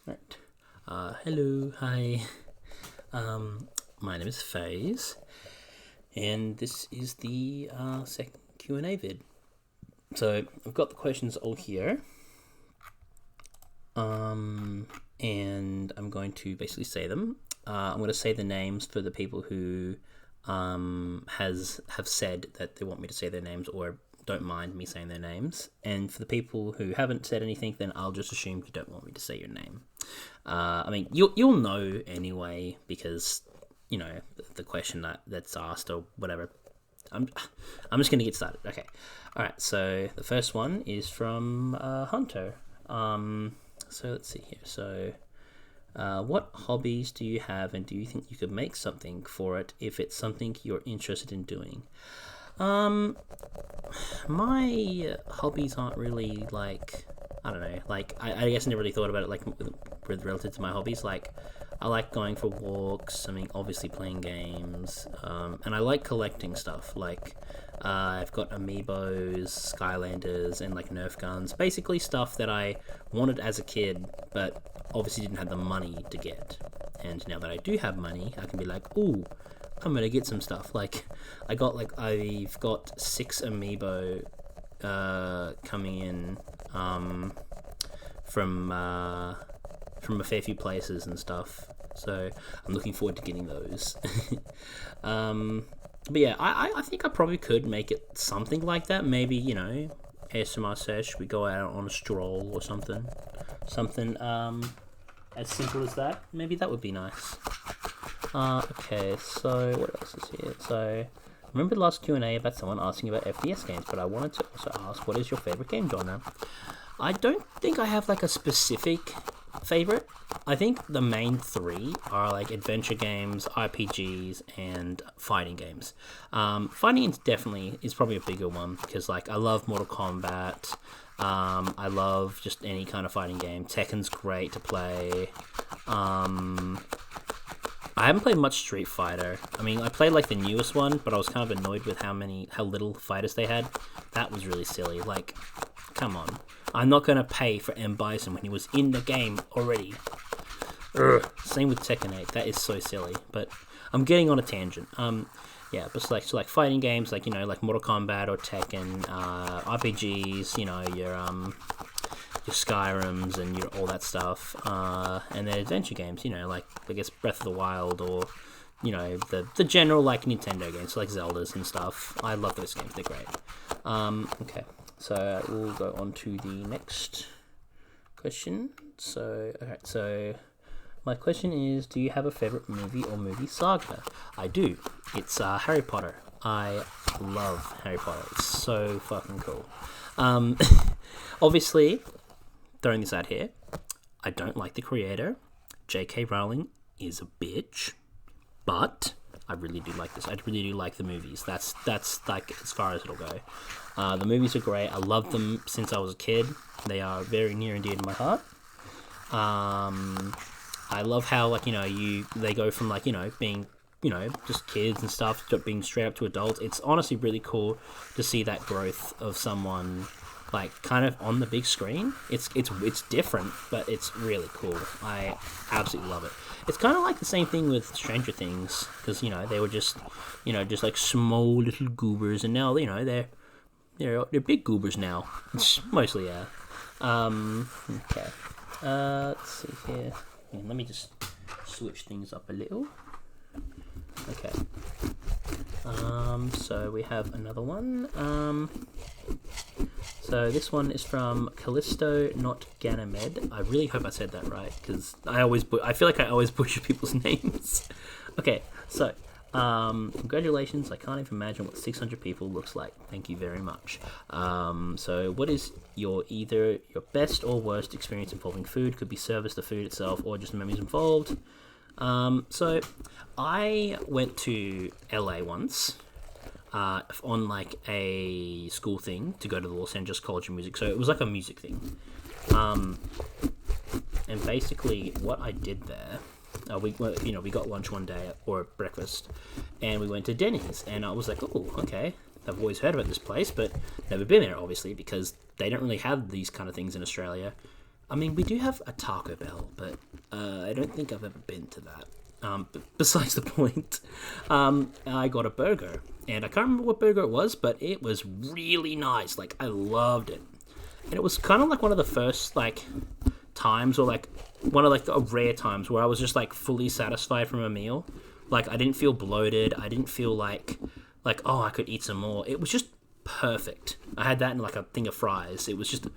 Right. Hello, hi. My name is Phaze, and this is the second QnA vid. So I've got the questions all here, and I'm going to basically say them. I'm going to say the names for the people who have said that they want me to say their names or don't mind me saying their names. And for the people who haven't said anything, then I'll just assume you don't want me to say your name. I mean, you'll know anyway because the question that's asked or whatever. I'm just gonna get started. Okay, all right. So the first one is from Hunter. So let's see here. So, what hobbies do you have, and do you think you could make something for it if it's something you're interested in doing? My hobbies aren't really like, I don't know, like I guess I never really thought about it like with relative to my hobbies. Like I like going for walks. I mean, obviously playing games, and I like collecting stuff. Like I've got amiibos, Skylanders, and like Nerf guns. Basically stuff that I wanted as a kid, but obviously didn't have the money to get. And now that I do have money, I can be like, ooh, I'm gonna get some stuff. Like, I've got 6 amiibo coming in from a fair few places and stuff. So I'm looking forward to getting those. But yeah, I think I probably could make it something like that. Maybe ASMR sesh. We go out on a stroll or something. Something as simple as that. Maybe that would be nice. Okay, so what else is here? So, remember the last Q&A about someone asking about FPS games, but I wanted to also ask, what is your favorite game genre? I don't think I have like a specific favorite. I think the main 3 are like adventure games, RPGs, and fighting games. Fighting definitely is probably a bigger one because like I love Mortal Kombat. I love just any kind of fighting game. Tekken's great to play. I haven't played much Street Fighter. I mean, I played like the newest one, but I was kind of annoyed with how little fighters they had. That was really silly. Like, come on. I'm not gonna pay for M Bison when he was in the game already. Ugh. Same with Tekken 8. That is so silly. But I'm getting on a tangent. Yeah, but like fighting games, like like Mortal Kombat or Tekken, RPGs. Your Skyrims and your all that stuff, and then adventure games. Like I guess Breath of the Wild or the general like Nintendo games like Zeldas and stuff. I love those games; they're great. Okay, so we'll go on to the next question. So my question is: do you have a favorite movie or movie saga? I do. It's Harry Potter. I love Harry Potter. It's so fucking cool. Obviously, throwing this out here, I don't like the creator. J.K. Rowling is a bitch, but I really do like this. I really do like the movies. That's like as far as it'll go. The movies are great. I loved them since I was a kid. They are very near and dear to my heart. I love how they go from being just kids and stuff to being straight up to adults. It's honestly really cool to see that growth of someone like kind of on the big screen. It's different, but it's really cool. I absolutely love it. It's kind of like the same thing with Stranger Things because they were just just like small little goobers, and now they're big goobers now. Mostly, yeah. Okay. Let's see here. Let me just switch things up a little. Okay. So we have another one. So this one is from Callisto, not Ganymed. I really hope I said that right, because I feel like I always butcher people's names. Okay, so congratulations. I can't even imagine what 600 people looks like. Thank you very much. So what is either your best or worst experience involving food? Could be service, the food itself, or just the memories involved. So I went to LA once on like a school thing to go to the Los Angeles College of Music. So it was like a music thing. And basically what I did there, we got lunch one day or breakfast, and we went to Denny's, and I was like, oh, okay. I've always heard about this place, but never been there, obviously, because they don't really have these kind of things in Australia. I mean, we do have a Taco Bell, but I don't think I've ever been to that. But besides the point, I got a burger, and I can't remember what burger it was, but it was really nice. Like, I loved it, and it was kind of like one of the first like times, or like one of like the rare times where I was just like fully satisfied from a meal. Like, I didn't feel bloated. I didn't feel like oh, I could eat some more. It was just perfect. I had that in like a thing of fries. It was just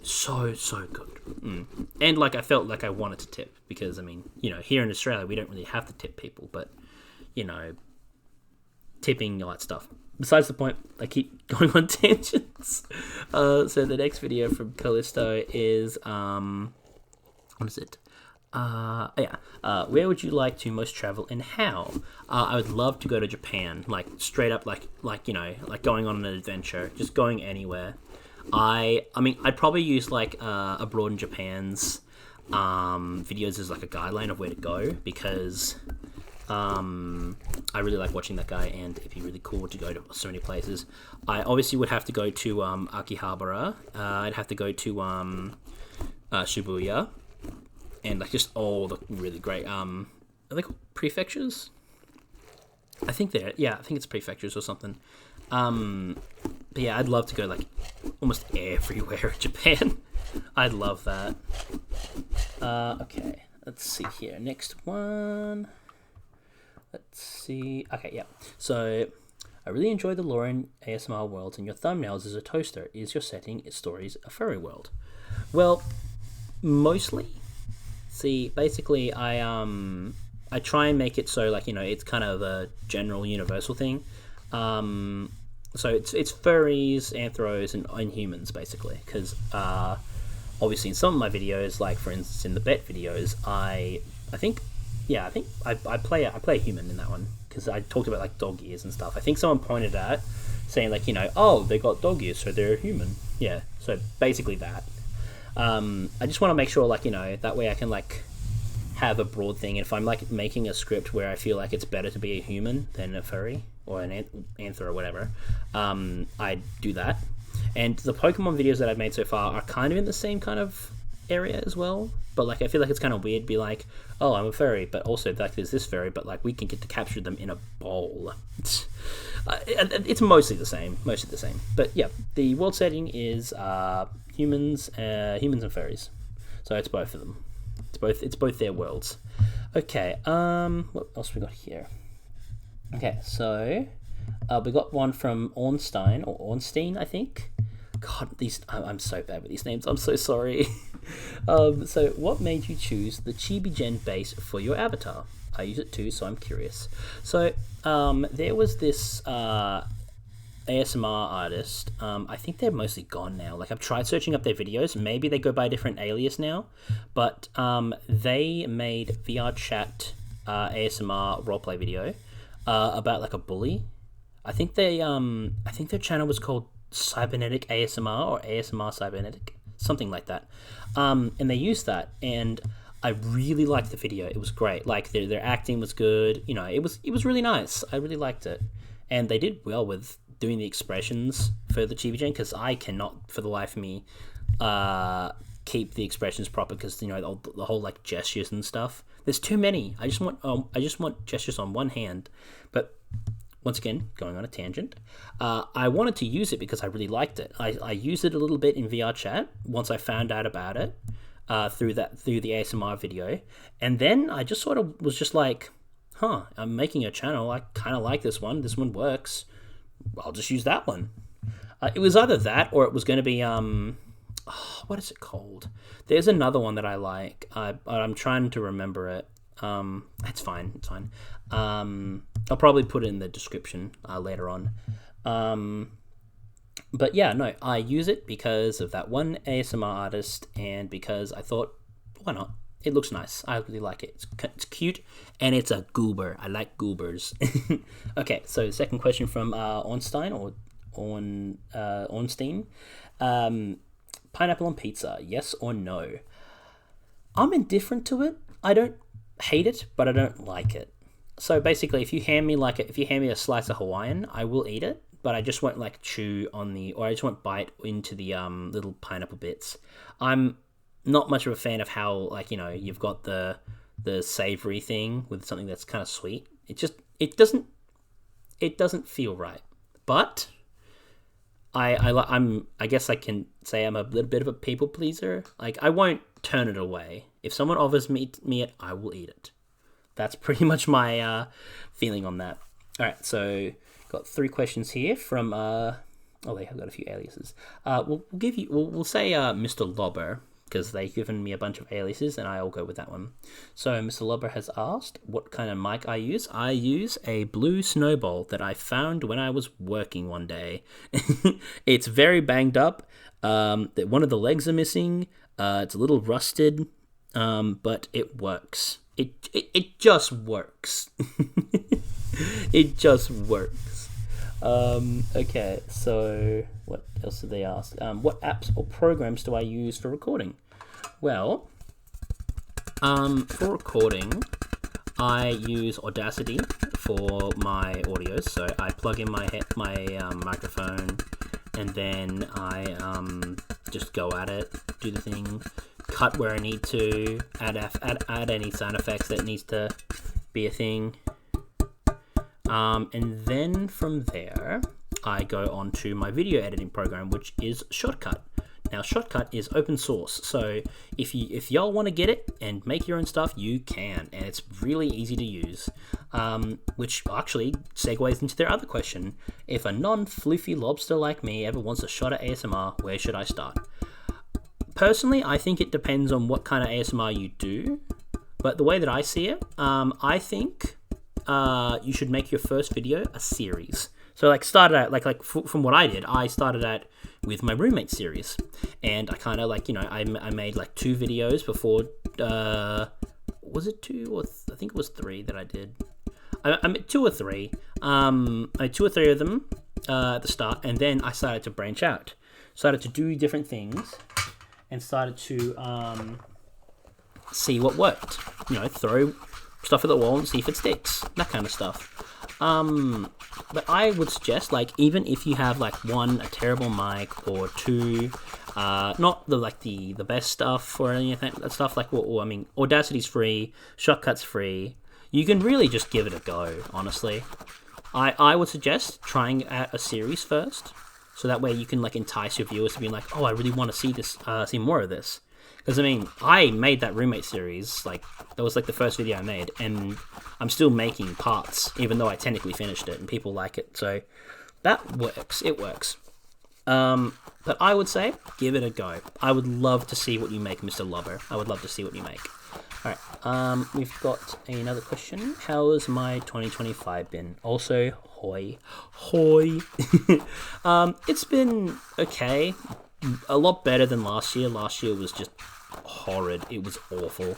so good. And like I felt like I wanted to tip, because I mean, you know, here in Australia we don't really have to tip people, but you know, tipping, all that stuff. Besides the point, I keep going on tangents. So the next video from Callisto is what is it? Where would you like to most travel, and how? I would love to go to Japan, like straight up, like you know, like going on an adventure, just going anywhere. I mean, I'd probably use like Abroad in Japan's videos as like a guideline of where to go, because I really like watching that guy, and it'd be really cool to go to so many places. I obviously would have to go to Akihabara. I'd have to go to Shibuya, and like just all the really great are they called prefectures? I think it's prefectures or something. But yeah, I'd love to go like almost everywhere in Japan. I'd love that. Okay, let's see here. Next one. Let's see. Okay, yeah. So, I really enjoy the Lauren ASMR worlds, and your thumbnails as a toaster. Is your setting stories a furry world? Well, mostly. See, basically, I try and make it so, like, you know, it's kind of a general universal thing. So it's furries, anthros, and humans, basically, because obviously in some of my videos, like for instance in the bet videos, I think I play a human in that one, because I talked about like dog ears and stuff. I think someone pointed out saying like, you know, oh, they got dog ears, so they're a human. Yeah, so basically that. I just want to make sure, like, you know, that way I can like have a broad thing. And if I'm like making a script where I feel like it's better to be a human than a furry or an anthro or whatever, I do that. And the Pokemon videos that I've made so far are kind of in the same kind of area as well. But like, I feel like it's kind of weird to be like, oh, I'm a furry, but also like there's this furry, but like we can get to capture them in a bowl. It's mostly the same. But yeah, the world setting is humans and furries. So it's both of them. It's both their worlds. Okay. What else we got here? Okay, so we got one from Ornstein, I think. God, I'm so bad with these names. I'm so sorry. So, what made you choose the Chibi Gen base for your avatar? I use it too, so I'm curious. So, there was this ASMR artist. I think they're mostly gone now. Like, I've tried searching up their videos. Maybe they go by a different alias now. But they made VR chat ASMR roleplay video about like a bully. I think their channel was called Cybernetic ASMR or ASMR Cybernetic, something like that. And they used that, and I really liked the video. It was great. Like their acting was good. You know, it was really nice. I really liked it, and they did well with doing the expressions for the Chibi Gen, because I cannot for the life of me keep the expressions proper, because you know the whole like gestures and stuff. There's too many. I just want gestures on one hand, but. Once again, going on a tangent, I wanted to use it because I really liked it. I used it a little bit in VR chat once I found out about it through the ASMR video, and then I just sort of was just like, I'm making a channel. I kind of like this one. This one works. I'll just use that one. It was either that or it was going to be what is it called? There's another one that I like. I'm trying to remember it. It's fine. I'll probably put it in the description later on. But yeah, no, I use it because of that one ASMR artist, and because I thought, why not? It looks nice. I really like it. It's cute, and it's a goober. I like goobers. Okay, so second question from Ornstein. Pineapple on pizza, yes or no? I'm indifferent to it. I don't hate it, but I don't like it. So basically, if you hand me a slice of Hawaiian, I will eat it, but I just won't like chew on or I just won't bite into the little pineapple bits. I'm not much of a fan of how, like, you've got the savory thing with something that's kind of sweet. It doesn't feel right. But I guess I can say I'm a little bit of a people pleaser. Like, I won't turn it away. If someone offers me it, I will eat it. That's pretty much my feeling on that. All right, so got 3 questions here from they have got a few aliases. We'll say Mr. Lobber, because they've given me a bunch of aliases, and I'll go with that one. So Mr. Lobber has asked what kind of mic I use. I use a blue Snowball that I found when I was working one day. It's very banged up. One of the legs are missing. It's a little rusted, but it works. It just works. It just works. Okay, so what else did they ask? What apps or programs do I use for recording? Well, for recording, I use Audacity for my audio. So I plug in my microphone, and then I just go at it, do the thing, cut where I need to, add any sound effects that needs to be a thing. And then from there, I go on to my video editing program, which is Shortcut. Now, Shortcut is open source, so if y'all want to get it and make your own stuff, you can, and it's really easy to use. Which actually segues into their other question: if a non-floofy lobster like me ever wants a shot at ASMR, where should I start? Personally, I think it depends on what kind of ASMR you do, but the way that I see it, I think you should make your first video a series. So start out from what I did. I started out with my roommate series, and I kind of I made 2 videos before. Was it 2 or I think it was 3 that I did. I made 2 or 3. I made 2 or 3 of them at the start, and then I started to branch out, started to do different things, and started to see what worked. Throw stuff at the wall and see if it sticks, that kind of stuff. But I would suggest, even if you have 1 a terrible mic, or 2 not the best stuff or anything, that stuff, Audacity's free, Shortcut's free, you can really just give it a go. Honestly, I would suggest trying out a series first, so that way you can entice your viewers to be oh, I really want to see this, see more of this. Because I made that roommate series, that was the first video I made, and I'm still making parts, even though I technically finished it, and people like it, so that works, it works. But I would say, give it a go. I would love to see what you make, Mr. Lobber. I would love to see what you make. Alright, we've got another question. How has my 2025 been? Also, hoi. It's been okay. A lot better than last year. Last year was just horrid. It was awful.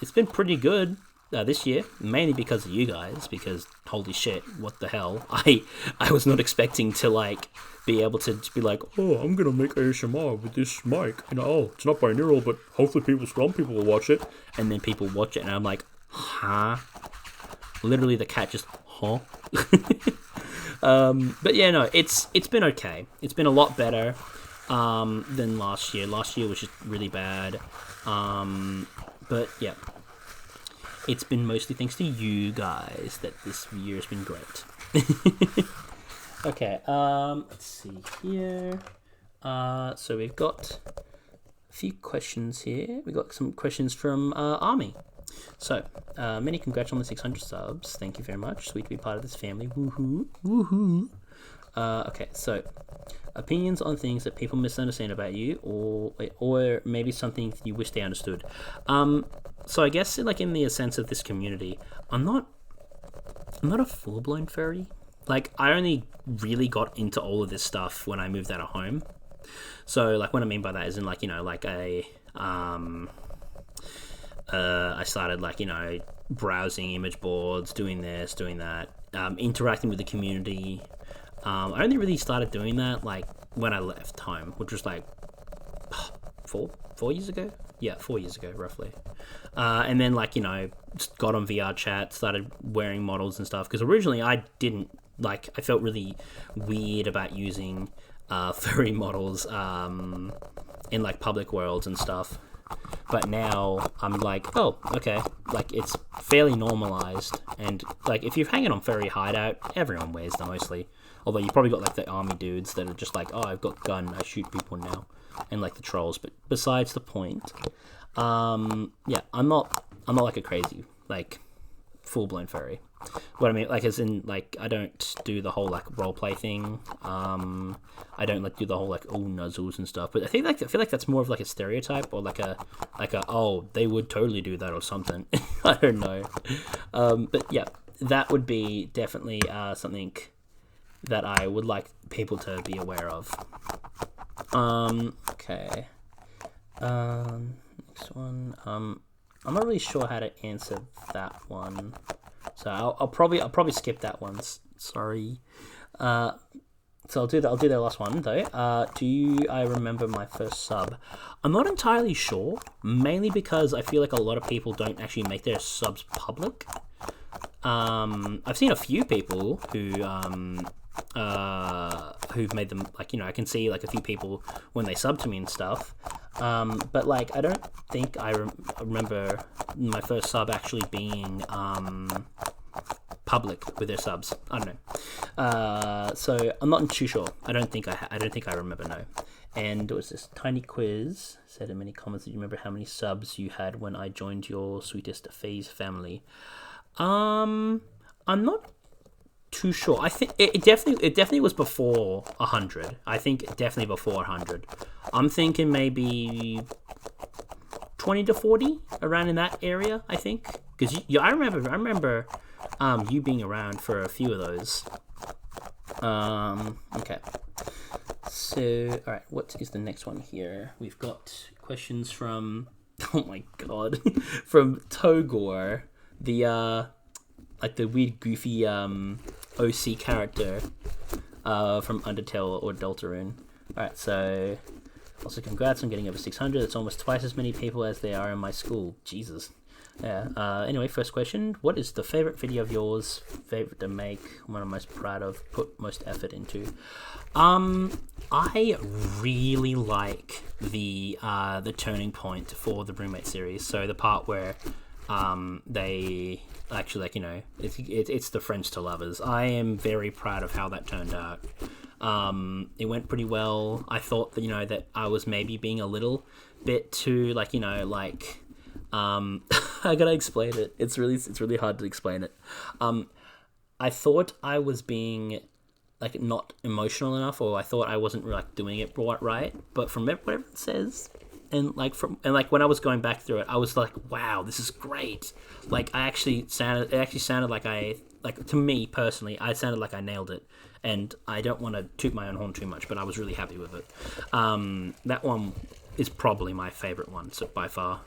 It's been pretty good this year, mainly because of you guys, because holy shit, what the hell. I was not expecting to be able to just be oh, I'm gonna make ASMR with this mic, and it's not binaural, but hopefully some people will watch it, and then people watch it, and I'm huh? Literally the cat just, huh? But yeah, no, it's been okay. It's been a lot better than last year. Last year was just really bad. But yeah, it's been mostly thanks to you guys that this year has been great. Okay, let's see here. So we've got a few questions here. We've got some questions from Army. So, many congrats on the 600 subs. Thank you very much. Sweet to be part of this family. Woohoo. Woohoo. Okay, so opinions on things that people misunderstand about you, or maybe something you wish they understood. So I guess in the sense of this community, I'm not a full-blown furry. I only really got into all of this stuff when I moved out of home. So what I mean by that is I started browsing image boards, doing this, doing that, interacting with the community. I only really started doing that when I left home, which was 4 years ago. Yeah, 4 years ago roughly. And then just got on VR chat, started wearing models and stuff, because originally I didn't I felt really weird about using furry models in like public worlds and stuff. But now I'm like, oh, okay, like it's fairly normalized, and like if you're hanging on Furry Hideout, everyone wears them mostly. Although you probably got like the army dudes that are just like, oh, I've got gun, I shoot people now, and like the trolls. But besides the point, yeah, I'm not like a crazy like full blown furry. What I mean, like, as in, like, I don't do the whole like roleplay thing. I don't like do the whole like nuzzles and stuff. But I feel like that's more of like a stereotype, or like a oh, they would totally do that or something. I don't know. But yeah, that would be definitely something that I would like people to be aware of. Okay. Next one. I'm not really sure how to answer that one. So I'll probably skip that one. Sorry. So I'll do the last one though. I remember my first sub? I'm not entirely sure. Mainly because I feel like a lot of people don't actually make their subs public. I've seen a few people who've made them, like, I can see like a few people when they sub to me and stuff. But like I don't think I remember my first sub actually being public with their subs. I don't know. So I'm not too sure. I don't think I remember. No. And there was this tiny quiz. Said in many comments, do you remember how many subs you had when I joined your sweetest Phaze family? I'm not too sure. I think it definitely was before 100. I think definitely before 100. I'm thinking maybe 20 to 40, around in that area. I think, because I remember you being around for a few of those. Okay. So, all right. What is the next one here? We've got questions from, oh my god, from Togor, the like the weird goofy OC character from Undertale or Deltarune. Alright, so also congrats on getting over 600. It's almost twice as many people as there are in my school. Jesus. Yeah. Anyway, first question. What is the favorite video of yours? Favorite to make? One I'm most proud of? Put most effort into? I really like the turning point for the roommate series. So the part where they actually, like, it's the friends to lovers. I am very proud of how that turned out. It went pretty well. I thought that, that I was maybe being a little bit too, like, I gotta explain it. It's really hard to explain it. I thought I was being, like, not emotional enough, or I thought I wasn't, like, doing it right. But from whatever it says, and when I was going back through it, I was like, wow, this is great. Like, it actually sounded like to me personally, I sounded like I nailed it. And I don't want to toot my own horn too much, but I was really happy with it. That one is probably my favorite one, so by far,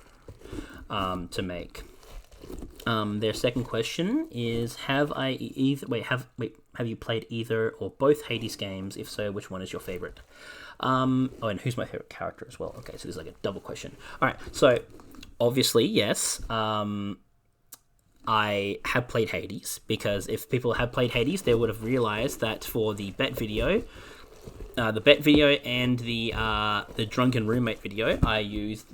to make. Their second question is: have you played either or both Hades games? If so, which one is your favorite? And who's my favorite character as well? Okay, so there's like a double question. All right, so obviously, yes. I have played Hades, because if people had played Hades, they would have realized that for the bet video and the drunken roommate video, I use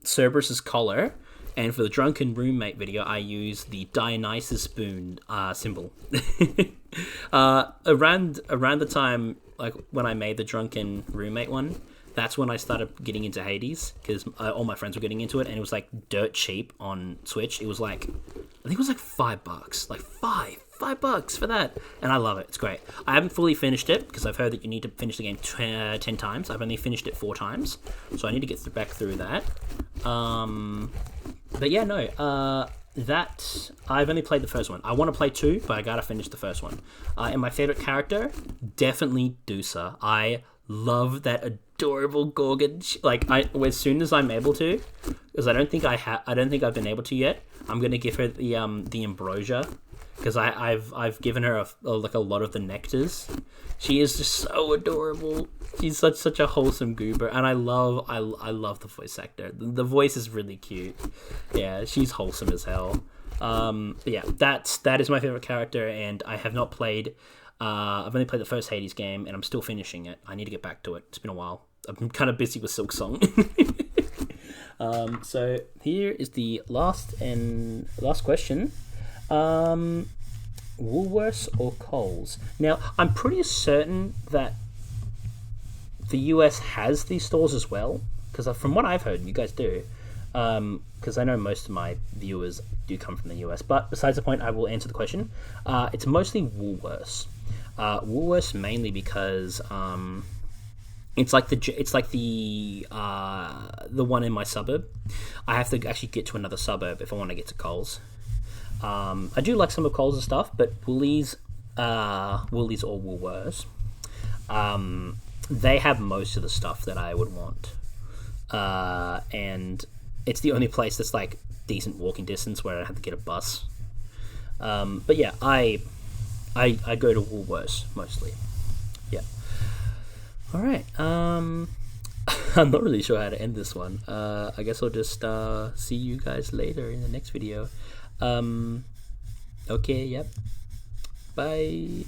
Cerberus's collar, and for the drunken roommate video, I use the Dionysus spoon symbol. Around the time, like, when I made the drunken roommate one, that's when I started getting into Hades, because all my friends were getting into it, and it was like dirt cheap on Switch. It was like, I think it was like $5, like $5 for that, and I love it. It's great. I haven't fully finished it, because I've heard that you need to finish the game 10 times. I've only finished it 4 times, so I need to get back through that. But yeah, no. That I've only played the first one. I want to play 2, but I gotta finish the first one. And my favorite character, definitely Dusa. I love that adorable Gorgon. As soon as I'm able to, because I don't think I've been able to yet. I'm gonna give her the ambrosia, because I've given her a lot of the nectars. She is just so adorable. She's such a wholesome goober, and I love the voice actor. The voice is really cute. Yeah, she's wholesome as hell. But yeah, that is my favorite character, and I have not played. I've only played the first Hades game, and I'm still finishing it. I need to get back to it. It's been a while. I'm kind of busy with Silk Song. So here is the last question. Woolworths or Coles? Now, I'm pretty certain that the US has these stores as well, because from what I've heard, you guys do. Because I know most of my viewers do come from the US. But besides the point, I will answer the question. It's mostly Woolworths. Woolworths mainly because it's like the one in my suburb. I have to actually get to another suburb if I want to get to Coles. I do like some of Coles' stuff, but Woolies or Woolworths, they have most of the stuff that I would want. And it's the only place that's like decent walking distance where I don't have to get a bus. But yeah, I go to Woolworths mostly. Yeah. All right. I'm not really sure how to end this one. I guess I'll just see you guys later in the next video. Okay. Yep. Bye.